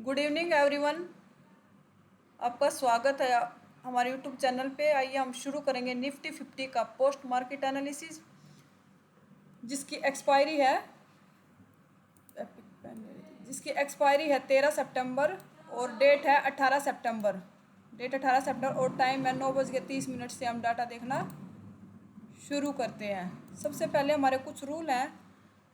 Good evening everyone. आपका स्वागत है हमारे यूट्यूब चैनल पे। आइए हम शुरू करेंगे निफ्टी 50 का पोस्ट मार्केट एनालिसिस, जिसकी एक्सपायरी है 13 सितंबर और डेट है 18 सितंबर। और टाइम है 9:30 से हम डाटा देखना शुरू करते हैं। सबसे पहले हमारे कुछ रूल हैं,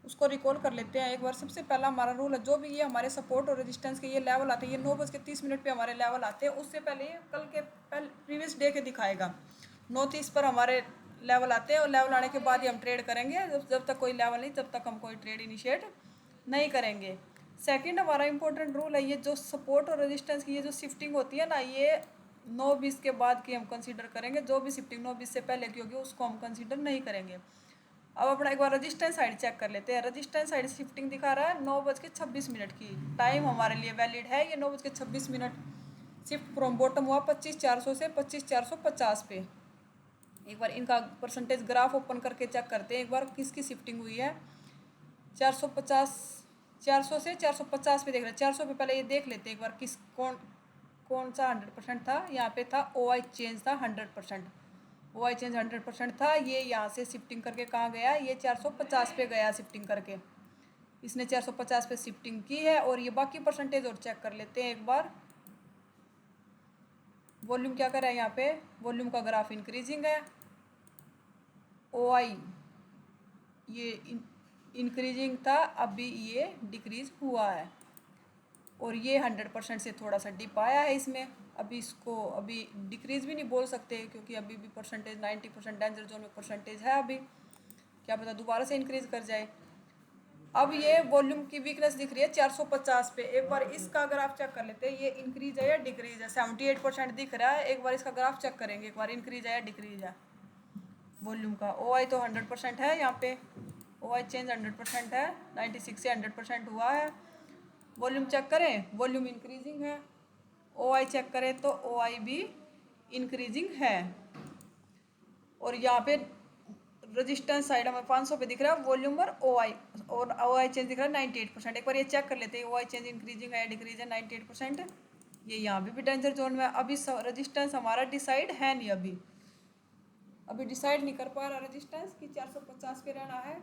उसको रिकॉल कर लेते हैं एक बार। सबसे पहला हमारा रूल है, जो भी ये हमारे सपोर्ट और रेजिस्टेंस के ये लेवल आते हैं, ये 9:30 पे हमारे लेवल आते हैं। उससे पहले ये कल के प्रीवियस डे के दिखाएगा। 9:30 पर हमारे लेवल आते हैं और लेवल आने के बाद ही हम ट्रेड करेंगे। जब तक कोई लेवल नहीं, तब तक हम कोई ट्रेड इनिशिएट नहीं करेंगे। सेकंड हमारा इंपॉर्टेंट रूल है, ये जो सपोर्ट और रेजिस्टेंस की ये जो शिफ्टिंग होती है ना, ये 9:20 के बाद की हम कंसीडर करेंगे। जो भी शिफ्टिंग 9:20 से पहले की होगी उसको हम कंसीडर नहीं करेंगे। अब अपना एक बार रजिस्टेंस साइड चेक कर लेते हैं। रजिस्टेंस साइड शिफ्टिंग दिखा रहा है 9:26 की। टाइम हमारे लिए वैलिड है ये 9:26। शिफ्ट फ्रॉम बॉटम हुआ 25,400 से 25,450 पे। एक बार इनका परसेंटेज ग्राफ ओपन करके चेक करते हैं एक बार किसकी शिफ्टिंग हुई है। 400 से 450 पे देख रहे हैं। 400 पे पहले ये देख लेते हैं एक बार कौन सा 100% था। यहाँ पे था OI चेंज था 100%। OI चेंज 100% था। ये यहाँ से शिफ्टिंग करके कहाँ गया, ये 450 पे गया शिफ्टिंग करके। इसने 450 पे शिफ्टिंग की है। और ये बाकी परसेंटेज और चेक कर लेते हैं एक बार। वॉल्यूम क्या कर रहा है यहाँ पे, वॉल्यूम का ग्राफ इंक्रीजिंग है। OI ये इंक्रीजिंग था, अभी ये डिक्रीज हुआ है। और ये 100% से थोड़ा सा डिप आया है इसमें। अभी इसको अभी डिक्रीज भी नहीं बोल सकते, क्योंकि अभी भी परसेंटेज 90% डेंजर जोन में परसेंटेज है। अभी क्या पता दोबारा से इंक्रीज कर जाए। अब ये वॉल्यूम की वीकनेस दिख रही है 450 पे। एक बार इसका ग्राफ चेक कर लेते हैं, ये इंक्रीज है या डिक्रीज है। 78% दिख रहा है। एक बार इसका ग्राफ चेक करेंगे एक बार, इंक्रीज है या डिक्रीज है वॉल्यूम का। OI तो 100% है यहाँ पे। OI चेंज 100% है, 96 से 100% हुआ है। वॉल्यूम चेक करें, वॉल्यूम इंक्रीजिंग है। OI चेक करें तो OI भी इंक्रीजिंग है। और यहाँ पे रेजिस्टेंस साइड हमें 500 पे दिख रहा है वॉल्यूम और OI चेंज दिख रहा है 98%। एक बार ये चेक कर लेते हैं OI चेंज इंक्रीजिंग है डिक्रीज है। 98% ये यहाँ भी डेंजर जोन में। अभी रेजिस्टेंस हमारा डिसाइड है नहीं, अभी डिसाइड नहीं कर पा रहा रेजिस्टेंस कि 450 पे रहना है,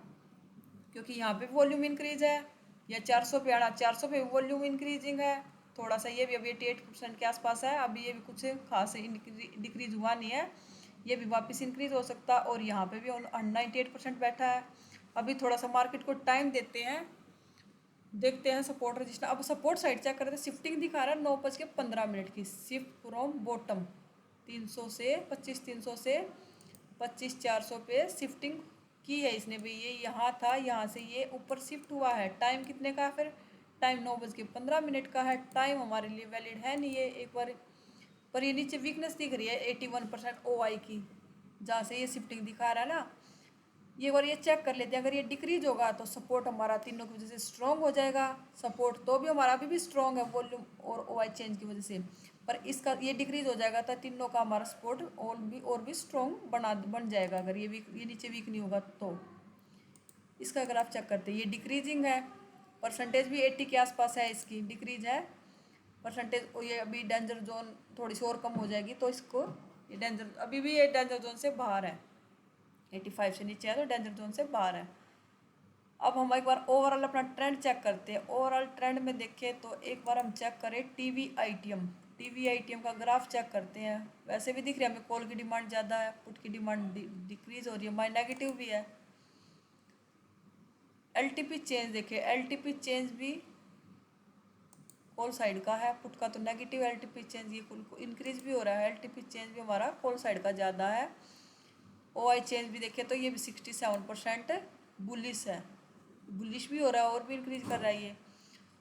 क्योंकि यहाँ पे वॉल्यूम इंक्रीज है। या 400 पे आना, 400 पे वॉल्यूम इंक्रीजिंग है थोड़ा सा। ये भी अभी 88% के आसपास है। अभी ये भी कुछ खास डिक्रीज हुआ नहीं है, ये भी वापस इंक्रीज हो सकता है। और यहाँ पे भी 98% बैठा है। अभी थोड़ा सा मार्केट को टाइम देते हैं, देखते हैं सपोर्ट रजिस्टेंस। अब सपोर्ट साइड चेक करते हैं। शिफ्टिंग दिखा रहा है 9:15 की। शिफ्ट फ्रॉम बॉटम 300 से 25,300 से 25,400 पे शिफ्टिंग की है इसने भी। ये यहाँ था, यहाँ से ये ऊपर शिफ्ट हुआ है। टाइम कितने का है फिर, टाइम 9:15 का है। टाइम हमारे लिए वैलिड है नहीं ये एक बार। पर ये नीचे वीकनेस दिख रही है 81% OI की, जहाँ से ये शिफ्टिंग दिखा रहा है ना। ये बार ये चेक कर लेते हैं, अगर ये डिक्रीज होगा तो सपोर्ट हमारा तीनों की वजह से स्ट्रॉन्ग हो जाएगा। सपोर्ट तो भी हमारा अभी भी स्ट्रॉन्ग है वॉल्यूम और OI चेंज की वजह से, पर इसका ये डिक्रीज हो जाएगा तो तीनों का हमारा सपोर्ट और भी स्ट्रॉन्ग बन जाएगा। अगर ये नीचे वीक नहीं होगा तो। इसका अगर आप चेक करते हैं, ये डिक्रीजिंग है। परसेंटेज भी 80 के आसपास है, इसकी डिक्रीज है परसेंटेज। ये अभी डेंजर जोन थोड़ी सी और कम हो जाएगी तो इसको, ये डेंजर अभी भी ये डेंजर जोन से बाहर है। 85 से नीचे है तो डेंजर जोन से बाहर है। अब हम एक बार ओवरऑल अपना ट्रेंड चेक करते हैं। ओवरऑल ट्रेंड में देखें तो एक बार हम चेक करें TVITM का ग्राफ चेक करते हैं। वैसे भी दिख रहा है हमें कॉल की डिमांड ज़्यादा है, पुट की डिमांड डिक्रीज हो रही है, माई नेगेटिव भी है। LTP चेंज देखें, LTP चेंज भी कॉल साइड का है, पुट का तो नेगेटिव। LTP चेंज ये इंक्रीज भी हो रहा है। LTP चेंज भी हमारा कॉल साइड का ज़्यादा है। OI चेंज भी देखें तो ये भी 67% बुलिश है, बुलिश भी हो रहा है और भी इंक्रीज कर रहा है ये।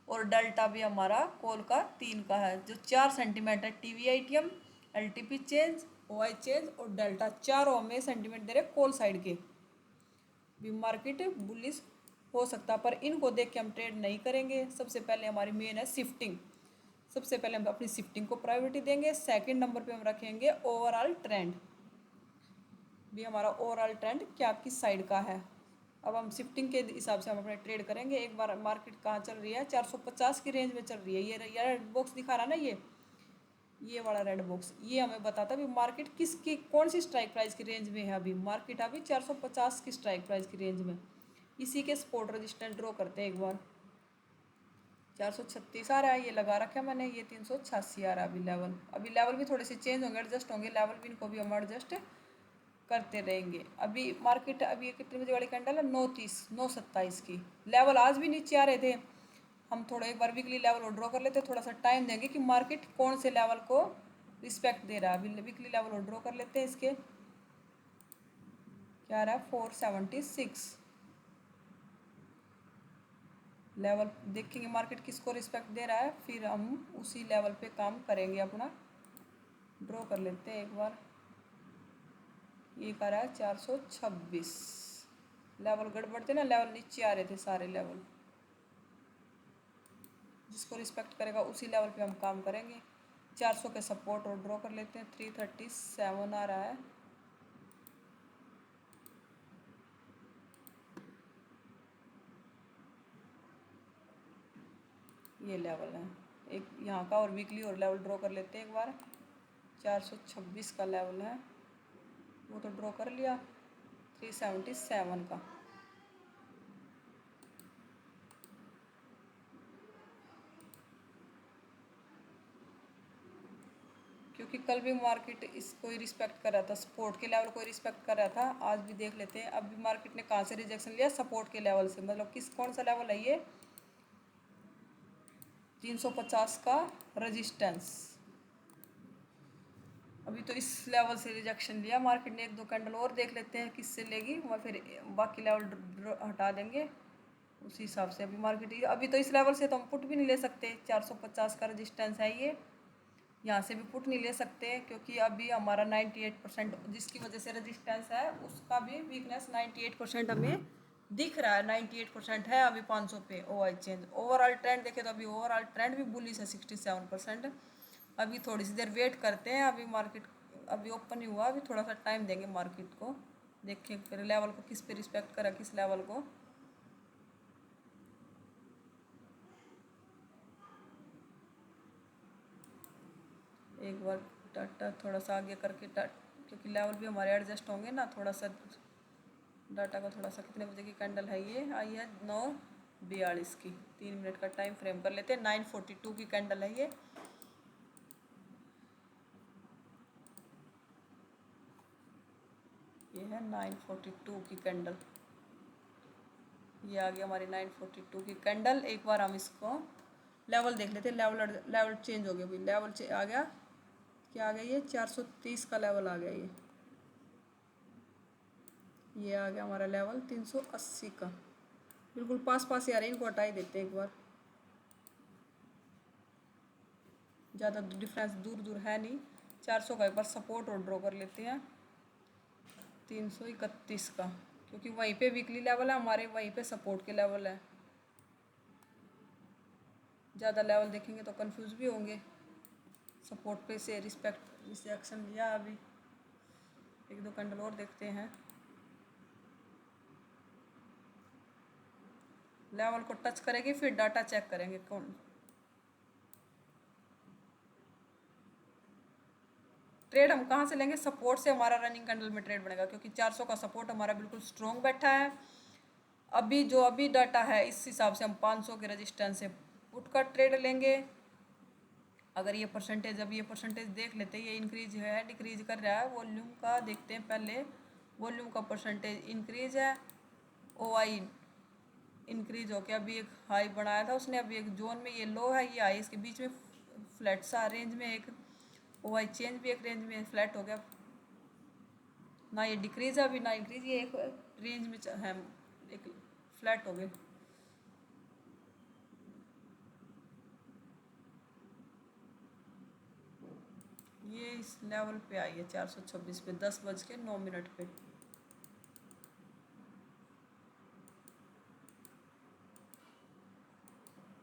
और डेल्टा भी हमारा कॉल का 3 का है, जो 4 सेंटीमेंट है। TVITM, LTP change, OI change और डेल्टा, चारों हमें सेंटीमेंट दे रहे कॉल साइड के। भी मार्केट बुलिश हो सकता, पर इनको देख के हम ट्रेड नहीं करेंगे। सबसे पहले हमारी मेन है शिफ्टिंग। सबसे पहले हम अपनी शिफ्टिंग को प्रायोरिटी देंगे। सेकंड नंबर पे हम रखेंगे ओवरऑल ट्रेंड। भी हमारा ओवरऑल ट्रेंड क्या किस साइड का है। अब हम शिफ्टिंग के हिसाब से हम अपने ट्रेड करेंगे। एक बार मार्केट कहाँ चल रही है, 450 की रेंज में चल रही है। ये रेड बॉक्स दिखा रहा है ना, ये वाला रेड बॉक्स, ये हमें बताता है अभी मार्केट किसकी कौन सी स्ट्राइक प्राइस की रेंज में है। अभी मार्केट अभी 450 की स्ट्राइक प्राइस की रेंज में। इसी के सपोर्ट रेजिस्टेंस ड्रॉ करते हैं एक बार। 436 आ रहा है, ये लगा रखा है मैंने। ये 386 आ रहा है अभी लेवल। अभी लेवल भी थोड़े से चेंज होंगे, एडजस्ट होंगे लेवल भी, इनको भी हम एडजस्ट करते रहेंगे। अभी मार्केट, अभी ये कितने बजे वाली कैंडल है, 9:30 9:27 की। लेवल आज भी नीचे आ रहे थे। हम थोड़ा एक बार वीकली लेवल और ड्रॉ कर लेते हैं, थोड़ा सा टाइम देंगे कि मार्केट कौन से लेवल को रिस्पेक्ट दे रहा है। अभी वीकली लेवल और ड्रॉ कर लेते हैं। इसके क्या रहा है, 476 लेवल। देखेंगे मार्केट किसको रिस्पेक्ट दे रहा है, फिर हम उसी लेवल पे काम करेंगे। अपना ड्रॉ कर लेते हैं एक बार। ये कर रहा है 426 लेवल। गड़बड़ थे ना, लेवल नीचे आ रहे थे सारे लेवल। जिसको रिस्पेक्ट करेगा उसी लेवल पे हम काम करेंगे। 400 के सपोर्ट और ड्रॉ कर लेते हैं। 337 आ रहा है। ये लेवल है एक यहाँ का, और वीकली और लेवल ड्रॉ कर लेते हैं एक बार। 426 का लेवल है, वो तो ड्रॉ कर लिया। 377 का। क्योंकि कल भी मार्केट इसको ही रिस्पेक्ट कर रहा था, सपोर्ट के लेवल को रिस्पेक्ट कर रहा था। आज भी देख लेते हैं अभी मार्केट ने कहाँ से रिजेक्शन लिया, सपोर्ट के लेवल से। मतलब किस कौन सा लेवल है ये, 350 का रजिस्टेंस। अभी तो इस लेवल से रिजेक्शन लिया मार्केट ने। एक दो कैंडल और देख लेते हैं किससे लेगी, वह फिर बाकी लेवल हटा देंगे उसी हिसाब से। अभी मार्केट, अभी तो इस लेवल से तो हम पुट भी नहीं ले सकते। 450 का रजिस्टेंस है ये, यहाँ से भी पुट नहीं ले सकते क्योंकि अभी हमारा 98% जिसकी वजह से रजिस्टेंस है उसका भी वीकनेस 98% हमें दिख रहा है। 98% है अभी 500 पे OI चेंज। ओवरऑल ट्रेंड देखें तो अभी ओवरऑल ट्रेंड भी बुलिश है 67%। अभी थोड़ी सी देर वेट करते हैं। अभी मार्केट अभी ओपन ही हुआ, अभी थोड़ा सा टाइम देंगे मार्केट को। देखें फिर लेवल को किस पे रिस्पेक्ट करा, किस लेवल को। एक बार डाटा थोड़ा सा आगे करके क्योंकि लेवल भी हमारे एडजस्ट होंगे ना थोड़ा सा। डाटा का थोड़ा सा, कितने बजे की कैंडल है, ये आई है 9:42 की। 3 मिनट का टाइम फ्रेम कर लेते हैं। 9:42 की कैंडल है ये। ये है 9:42 की कैंडल। ये आ गया हमारी 9:42 की कैंडल। एक बार हम इसको लेवल देख लेते हैं। लेवल चेंज हो गया अभी। लेवल आ गया, क्या आ गया, ये 430 का लेवल आ गया। ये आ गया हमारा लेवल 380 का। बिल्कुल पास पास ही आ रहे हैं, इनको हटा ही देते हैं एक बार। ज़्यादा डिफरेंस दूर दूर है नहीं। 400 का एक बार सपोर्ट और ड्रॉ कर लेते हैं। 331 का, क्योंकि वहीं पे वीकली लेवल है हमारे, वहीं पे सपोर्ट के लेवल है। ज़्यादा लेवल देखेंगे तो कंफ्यूज भी होंगे। सपोर्ट पे से रिस्पेक्शन लिया। अभी एक दो कैंडल और देखते हैं। लेवल को टच करेगी फिर डाटा चेक करेंगे कौन। ट्रेड हम कहाँ से लेंगे, सपोर्ट से हमारा रनिंग कैंडल में ट्रेड बनेगा, क्योंकि 400 का सपोर्ट हमारा बिल्कुल स्ट्रॉन्ग बैठा है। अभी डाटा है इस हिसाब से हम 500 के रजिस्टेंस से पुट का ट्रेड लेंगे। अगर ये परसेंटेज, अब ये परसेंटेज देख लेते हैं, ये इंक्रीज है डिक्रीज कर रहा है। वॉल्यूम का देखते हैं पहले। वॉल्यूम का परसेंटेज इंक्रीज है। OI इंक्रीज हो के अभी एक हाई बनाया था उसने। अभी एक जोन में ये लो है, ये हाई, इसके बीच में फ्लैट सा रेंज में एक OI चेंज भी एक रेंज में फ्लैट हो गया। ना ये डिक्रीज है अभी ना इंक्रीज, ये एक रेंज में है, एक फ्लैट हो गए। ये इस लेवल पे आई है 426 पे 10:09 पे।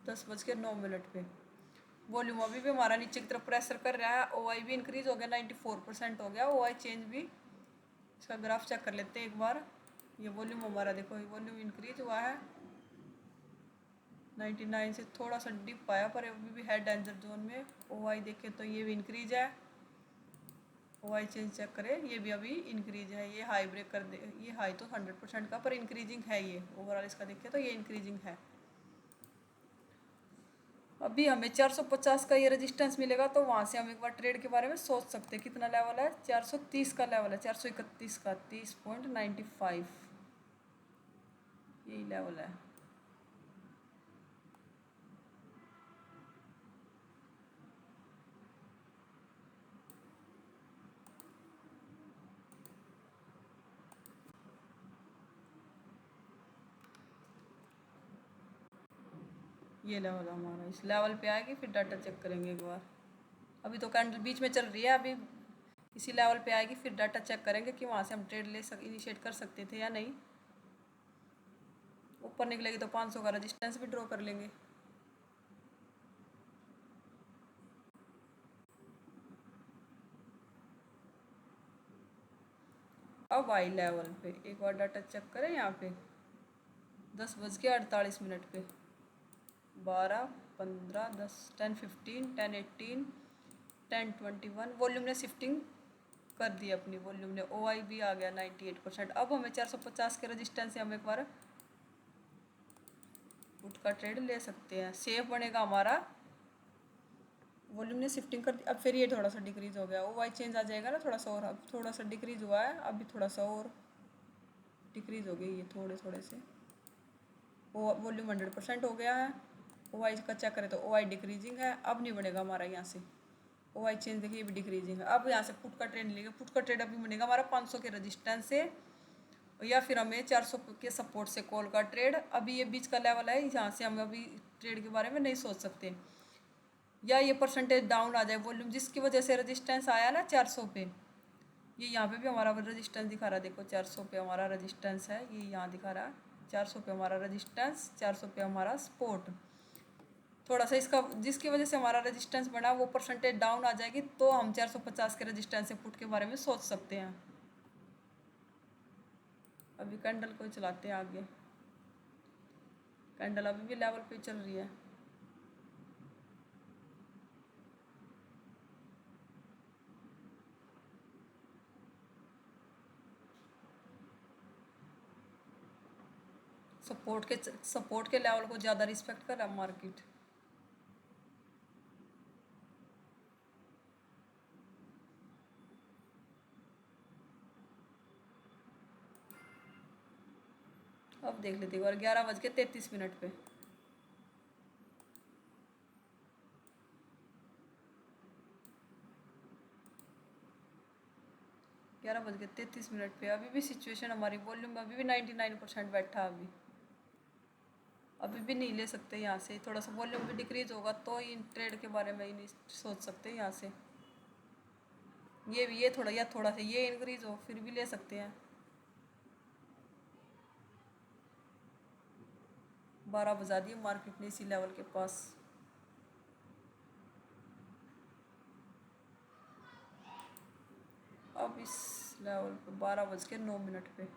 10:09 पे वॉल्यूम अभी भी हमारा नीचे की तरफ प्रेशर कर रहा है। OI भी इंक्रीज हो गया, 94% हो गया OI चेंज भी। इसका ग्राफ चेक कर लेते हैं एक बार। ये वॉल्यूम हमारा देखो, ये वॉल्यूम इंक्रीज हुआ है 99 से, थोड़ा सा डिप आया पर अभी भी है डेंजर जोन में। ओ आई देखें तो ये भी इंक्रीज है, ओ आई चेंज चेक करें ये भी अभी इंक्रीज है। ये हाई ब्रेक कर दे, ये हाई तो 100% का पर इंक्रीजिंग है। ये ओवरऑल इसका देखें तो ये इंक्रीजिंग है। अभी हमें 450 का ये रेजिस्टेंस मिलेगा तो वहाँ से हम एक बार ट्रेड के बारे में सोच सकते हैं। कितना लेवल है? 430 का लेवल है, 431 का, 30.95 यही लेवल है। ये लेवल हमारा, इस लेवल पे आएगी फिर डाटा चेक करेंगे एक बार। अभी तो कैंडल बीच में चल रही है, अभी इसी लेवल पे आएगी फिर डाटा चेक करेंगे कि वहाँ से हम ट्रेड इनिशिएट कर सकते थे या नहीं। ऊपर निकलेगी तो 500 का रेजिस्टेंस भी ड्रॉ कर लेंगे। अब आई लेवल पे एक बार डाटा चेक करें। यहाँ पे 10:48 पे 12, 15, 10, 10, 15, 10, 18, 10, 21 वॉल्यूम ने शिफ्टिंग कर दी अपनी। वॉल्यूम ने ओ आई भी आ गया 98%। अब हमें 450 के रजिस्टेंस से हम एक बार पुट का ट्रेड ले सकते हैं। सेफ बनेगा हमारा। वॉल्यूम ने शिफ्टिंग कर दी, अब फिर ये थोड़ा सा डिक्रीज हो गया, ओ वाई चेंज आ जाएगा ना थोड़ा सा और। अब थोड़ा सा डिक्रीज हुआ है, अभी थोड़ा सा और डिक्रीज हो गई ये थोड़े थोड़े से। ओ वॉल्यूम 100% हो गया है। ओ वाई का चेक करें तो ओ आई डिक्रीजिंग है, अब नहीं बनेगा हमारा यहाँ से। ओ आई चेंज देखिए ये भी डिक्रीजिंग है। अब यहाँ से पुट का ट्रेड लेंगे। पुट का ट्रेड अभी बनेगा हमारा 500 के रजिस्टेंस से, या फिर हमें 400 के सपोर्ट से कॉल का ट्रेड। अभी ये बीच का लेवल है, यहाँ से हम अभी ट्रेड के बारे में नहीं सोच सकते। या ये परसेंटेज डाउन आ जाए वॉल्यूम, जिसकी वजह से रेजिस्टेंस आया ना 400 पे। ये यहाँ पे भी हमारा रेजिस्टेंस दिखा रहा है, देखो 400 पे हमारा रेजिस्टेंस है, ये यहाँ दिखा रहा है 400 पे हमारा रेजिस्टेंस, 400 पे हमारा सपोर्ट। थोड़ा सा इसका जिसकी वजह से हमारा रेजिस्टेंस बना वो परसेंटेज डाउन आ जाएगी तो हम 450 के रेजिस्टेंस से पुट के बारे में सोच सकते हैं। अभी कैंडल को चलाते हैं आगे। कैंडल अभी भी लेवल पे चल रही है। सपोर्ट के लेवल को ज़्यादा रिस्पेक्ट कर रहा है मार्केट। अब देख लेते हैं 11:33 पे। ग्यारह बज के 33 पे अभी भी सिचुएशन हमारी वॉल्यूम अभी भी 99% बैठा। अभी भी नहीं ले सकते यहाँ से। थोड़ा सा वॉल्यूम भी डिक्रीज होगा तो इन ट्रेड के बारे में ही नहीं सोच सकते यहाँ से। ये थोड़ा या थोड़ा सा ये इंक्रीज हो फिर भी ले सकते हैं। 12 बजा दिए मार्केट ने इसी लेवल के पास। अब इस लेवल पे 12:09 पे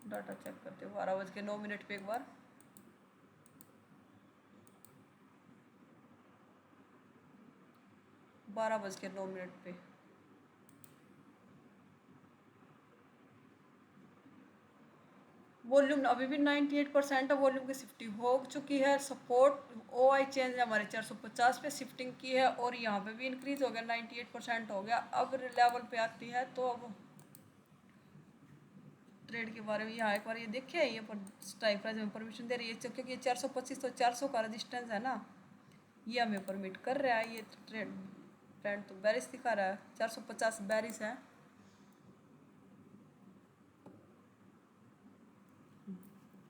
डाटा चेक करते हैं। 12:09 पे एक बार 12:09 पे वॉल्यूम अभी भी 98% है। वॉल्यूम की शिफ्टिंग हो चुकी है। सपोर्ट ओ आई चेंज हमारे 450 पे शिफ्टिंग की है और यहाँ पे भी इंक्रीज हो गया, 98% हो गया। अब लेवल पे आती है तो अब ट्रेड के बारे में यहाँ एक बार ये देखे, ये पर स्ट्राइक प्राइस में परमिशन दे रही है क्योंकि ये 425 तो 400 का रजिस्टेंस है ना, ये हमें परमिट कर रहा है। ये ट्रेंड तो बैरिस दिखा रहा है, 450 बैरिस है।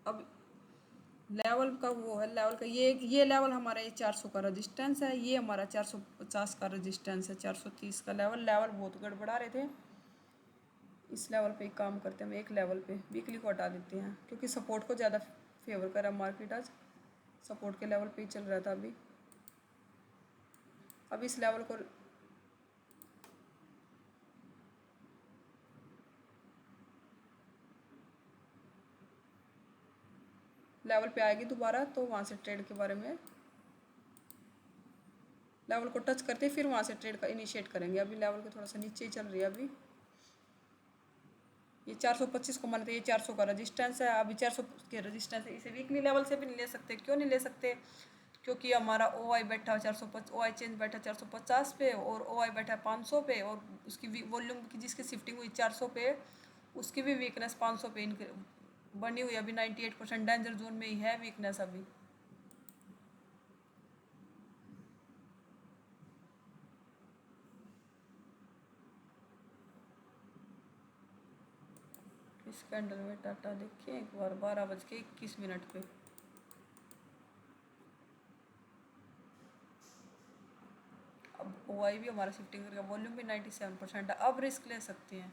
अब लेवल का वो है, लेवल का ये लेवल हमारा ये 400 का रजिस्टेंस है, ये हमारा 450 का रजिस्टेंस है, 430 का लेवल बहुत गड़बड़ा रहे थे। इस लेवल पे एक काम करते हैं हम, एक लेवल पे वीकली को हटा देते हैं क्योंकि सपोर्ट को ज़्यादा फेवर कर रहा है मार्केट। आज सपोर्ट के लेवल पे ही चल रहा था। अभी इस लेवल को लेवल पे आएगी दोबारा तो वहाँ से ट्रेड के बारे में, लेवल को टच करते फिर वहाँ से ट्रेड का इनिशिएट करेंगे। अभी लेवल के थोड़ा सा नीचे ही चल रही है। अभी ये 425 को मानते हैं, ये 400 का रेजिस्टेंस है। अभी 400 के रेजिस्टेंस है, इसे वीकली लेवल से भी नहीं ले सकते। क्यों नहीं ले सकते? क्योंकि हमारा ओ आई बैठा 450, ओ आई चेंज बैठा 450 पे और ओ आई बैठा 500 पे, और उसकी वॉल्यूम की जिसकी शिफ्टिंग हुई 400 पे, उसकी भी वीकनेस 500 पे बनी हुई। अभी 98% डेंजर जोन में ही है वीकनेस अभी। इस कैंडल में डाटा देखिए एक बार, 12:21 पे। अब ओ आई भी हमारा शिफ्टिंग करके वॉल्यूम भी 97% है। अब रिस्क ले सकते हैं,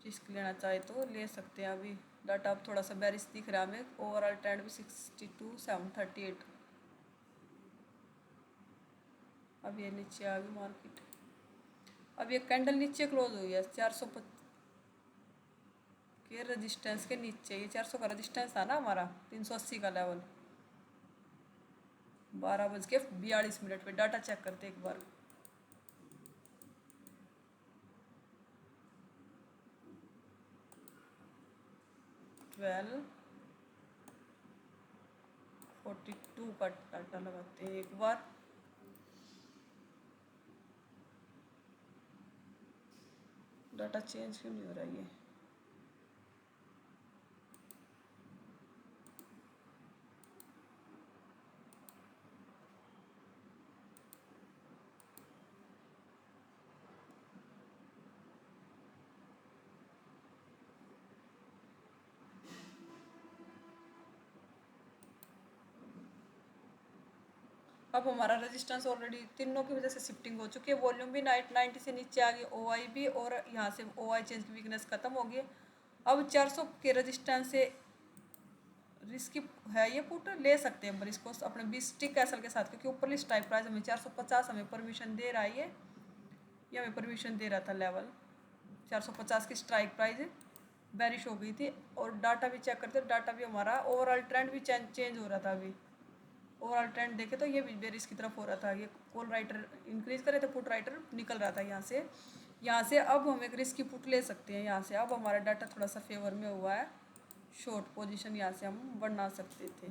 रिस्क लेना चाहे तो ले सकते हैं। अभी डाटा अब थोड़ा सा बेरिश दिख रहा है हमें। ओवरऑल ट्रेंड भी 62,738। अब ये नीचे आ गई मार्केट। अब ये कैंडल नीचे क्लोज हुई है 400 के रेजिस्टेंस के नीचे। ये 400 का रेजिस्टेंस था ना हमारा, 380 का लेवल। 12:42 पे डाटा चेक करते एक बार। ट्वेल्व 42 का डाटा लगाते हैं एक बार। डाटा चेंज क्यों नहीं हो रहा है ये? अब हमारा रेजिस्टेंस ऑलरेडी तीनों की वजह से शिफ्टिंग हो चुकी है। वॉल्यूम भी 90 से नीचे आ गई, ओ आई भी, और यहाँ से ओ आई चेंज की वीकनेस खत्म हो गई। अब 400 के रेजिस्टेंस से रिस्क है, ये पुट ले सकते हैं इसको अपने 20 स्टिक कैसल के साथ, क्योंकि ऊपरली स्ट्राइक प्राइस हमें 450 हमें परमिशन दे रहा है। ये हमें परमिशन दे रहा था। लेवल 450 की स्ट्राइक प्राइस बेरिश हो गई थी। और डाटा भी चेक करते, डाटा भी हमारा ओवरऑल ट्रेंड भी चेंज हो रहा था। अभी ओवरऑल ट्रेंड देखे तो ये भी बेरिश की तरफ हो रहा था। ये कॉल राइटर इंक्रीज करे तो पुट राइटर निकल रहा था यहाँ से। अब हम एक रिस्क की पुट ले सकते हैं यहाँ से। अब हमारा डाटा थोड़ा सा फेवर में हुआ है। शॉर्ट पोजीशन यहाँ से हम बना सकते थे।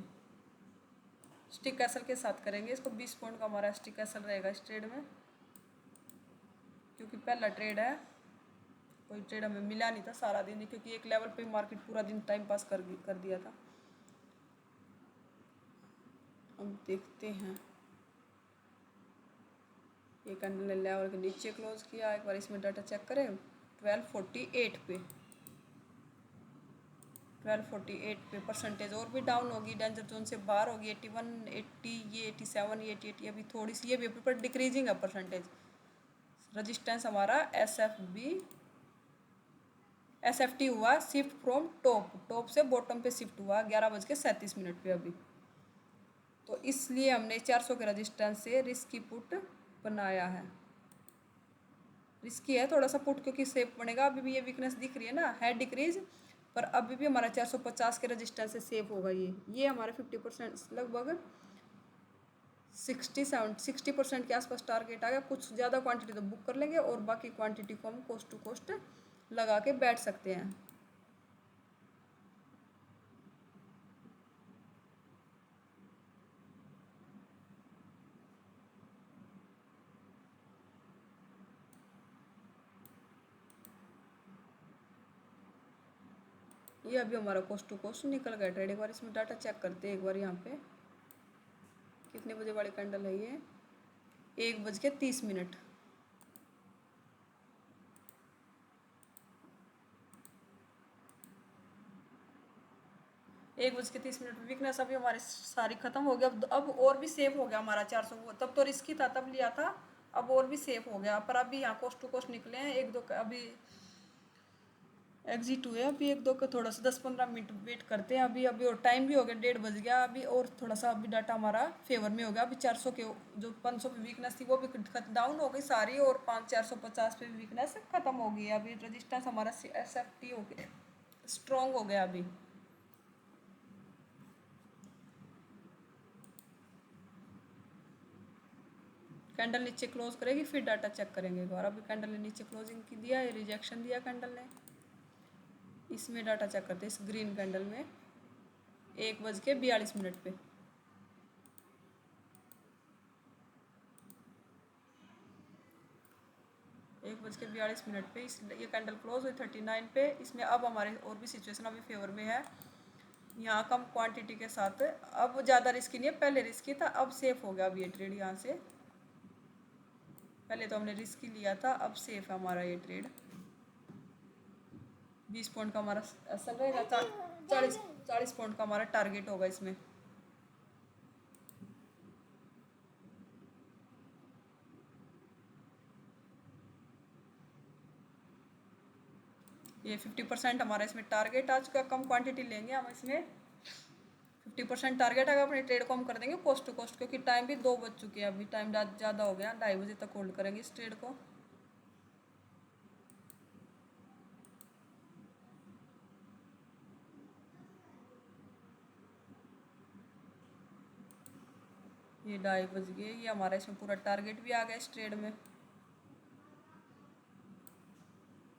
स्टिक कैसल के साथ करेंगे इसको। 20 पॉइंट का हमारा स्टिक कैसल रहेगा इस ट्रेड में, क्योंकि पहला ट्रेड है। कोई ट्रेड हमें मिला नहीं था सारा दिन, क्योंकि एक लेवल पे मार्केट पूरा दिन टाइम पास कर दिया था। हम देखते हैं, ये कैंडल लेवल के नीचे क्लोज किया। एक बार इसमें डाटा चेक करें। 1248 पे, 1248 पे परसेंटेज और भी डाउन होगी, डेंजर जोन से बाहर होगी। 81, 80, ये 87, ये 88 अभी थोड़ी सी ये भी पर डिक्रीजिंग है परसेंटेज। रजिस्टेंस हमारा एस एफ टी हुआ शिफ्ट फ्रॉम टॉप से बॉटम पे शिफ्ट हुआ 11:37 पे अभी। तो इसलिए हमने 400 के रजिस्टेंस से रिस्क की पुट बनाया है। रिस्की है थोड़ा सा पुट, क्योंकि सेफ बनेगा। अभी भी ये वीकनेस दिख रही है ना, है डिक्रीज, पर अभी भी हमारा 450 के रजिस्टेंस से सेफ होगा। ये हमारा 50% लगभग 60% के आसपास टारगेट आ गया। कुछ ज़्यादा क्वांटिटी तो बुक कर लेंगे और बाकी क्वांटिटी को हम कोस्ट टू कोस्ट लगा के बैठ सकते हैं। ये अभी हमारा कोस्ट टू कोस्ट निकल गया ट्रेड। एक बार इसमें डाटा चेक करते हैं एक बार। यहाँ पे कितने बजे वाली कैंडल है ये? 1:30। 1:30 वीकनेस अभी हमारी सारी खत्म हो गया। अब और भी सेफ हो गया हमारा 400। तब तो रिस्की था तब लिया था, अब और भी सेफ हो गया। पर अभी यहाँ कोस्ट टू कोस्ट निकले हैं एक दो अभी एग्जिट हुए। अभी एक दो का थोड़ा सा 10-15 मिनट वेट करते हैं। अभी और टाइम भी हो गया, 1:30 बज गया अभी। और थोड़ा सा अभी डाटा हमारा फेवर में हो गया। अभी 400 के जो 500 पे वीकनेस थी वो भी डाउन हो गई सारी, और 450 पे वीकनेस खत्म हो गई। अभी रजिस्टेंस हमारा SFT हो गया, स्ट्रॉन्ग हो गया अभी। कैंडल नीचे क्लोज करेगी, फिर डाटा चेक करेंगे एक बार। अभी कैंडल ने नीचे क्लोजिंग की दिया है, रिजेक्शन दिया कैंडल ने। इसमें डाटा चेक करते हैं, इस ग्रीन कैंडल में 1:42 पे। एक बज के 42 पे इस ये कैंडल क्लोज हुई 39 पे। इसमें अब हमारे और भी सिचुएशन अभी फेवर में है, यहाँ कम क्वांटिटी के साथ। अब ज़्यादा रिस्की नहीं है, पहले रिस्की था, अब सेफ हो गया अब ये ट्रेड यहाँ से। पहले तो हमने रिस्की लिया था, अब सेफ है हमारा ये ट्रेड। 20 पॉइंट का हमारा असल रहेगा, 40 पॉइंट का हमारा टारगेट होगा इसमें। ये 50% हमारा इसमें टारगेट आ चुका। कम क्वांटिटी लेंगे हम इसमें, 50% टारगेट अगर अपने ट्रेड को हम कर देंगे कोस्ट टू कोस्ट, क्योंकि टाइम भी 2 बज चुके हैं, अभी टाइम ज़्यादा हो गया, 2:30 बजे तक होल्ड करेंगे इस ट्रेड को। ये 2:30 बज गए, ये हमारा इसमें पूरा टारगेट भी आ गया इस ट्रेड में।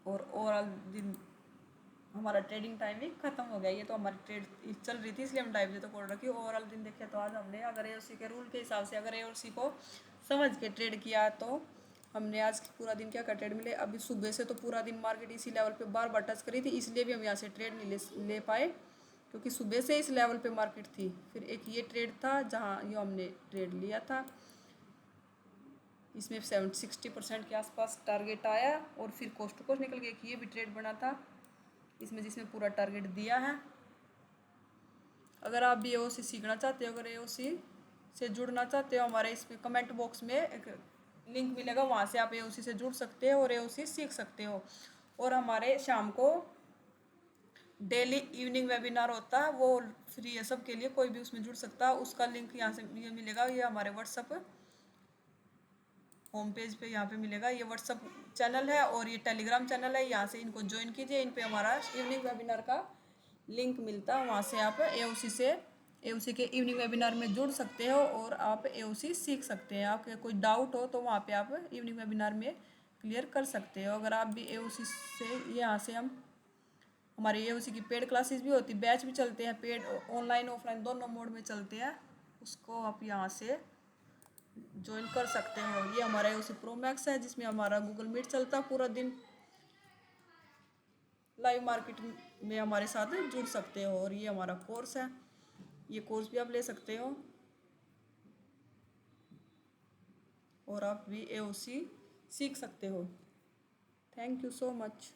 और ओवरऑल दिन हमारा ट्रेडिंग टाइम भी खत्म हो गया। ये तो हमारी ट्रेड चल रही थी इसलिए हम 2:30 बजे तक ऑर्डर रखी। ओवरऑल दिन देखे तो आज हमने अगर एओसी के रूल के हिसाब से अगर एओसी को समझ के ट्रेड किया तो हमने आज पूरा दिन क्या ट्रेड मिले। अभी सुबह से तो पूरा दिन मार्केट इसी लेवल पे बार बार टच करी थी, इसलिए भी हम यहाँ से ट्रेड नहीं ले पाए, क्योंकि सुबह से इस लेवल पे मार्केट थी। फिर एक ये ट्रेड था जहाँ ये हमने ट्रेड लिया था, इसमें 60% के आसपास टारगेट आया और फिर कोस्ट टू कोस्ट निकल गया। एक ये भी ट्रेड बना था इसमें, जिसमें पूरा टारगेट दिया है। अगर आप भी एओसी सीखना चाहते हो, अगर एओसी से जुड़ना चाहते हो, हमारे इसमें कमेंट बॉक्स में एक लिंक मिलेगा, वहाँ से आप एओसी से जुड़ सकते हो और एओसी सीख सकते हो। और हमारे शाम को डेली इवनिंग वेबिनार होता है, वो फ्री है सबके लिए, कोई भी उसमें जुड़ सकता है। उसका लिंक यहाँ से ये मिलेगा, ये हमारे व्हाट्सअप होम पेज पे यहाँ पे मिलेगा। ये व्हाट्सअप चैनल है और ये टेलीग्राम चैनल है, यहाँ से इनको ज्वाइन कीजिए। इन पे हमारा इवनिंग वेबिनार का लिंक मिलता है, वहाँ से आप एओसी के इवनिंग वेबिनार में जुड़ सकते हो और आप एओसी सीख सकते हैं। आपके कोई डाउट हो तो वहाँ पे आप इवनिंग वेबिनार में क्लियर कर सकते हो। अगर आप भी एओसी से यहाँ से हमारी एओसी की पेड क्लासेस भी होती, बैच भी चलते हैं, पेड ऑनलाइन ऑफलाइन दोनों मोड में चलते हैं, उसको आप यहाँ से ज्वाइन कर सकते हो। ये हमारा एओसी प्रो मैक्स है, जिसमें हमारा गूगल मीट चलता पूरा दिन, लाइव मार्केट में हमारे साथ जुड़ सकते हो। और ये हमारा कोर्स है, ये कोर्स भी आप ले सकते हो और आप भी एओसी सीख सकते हो। Thank you so much.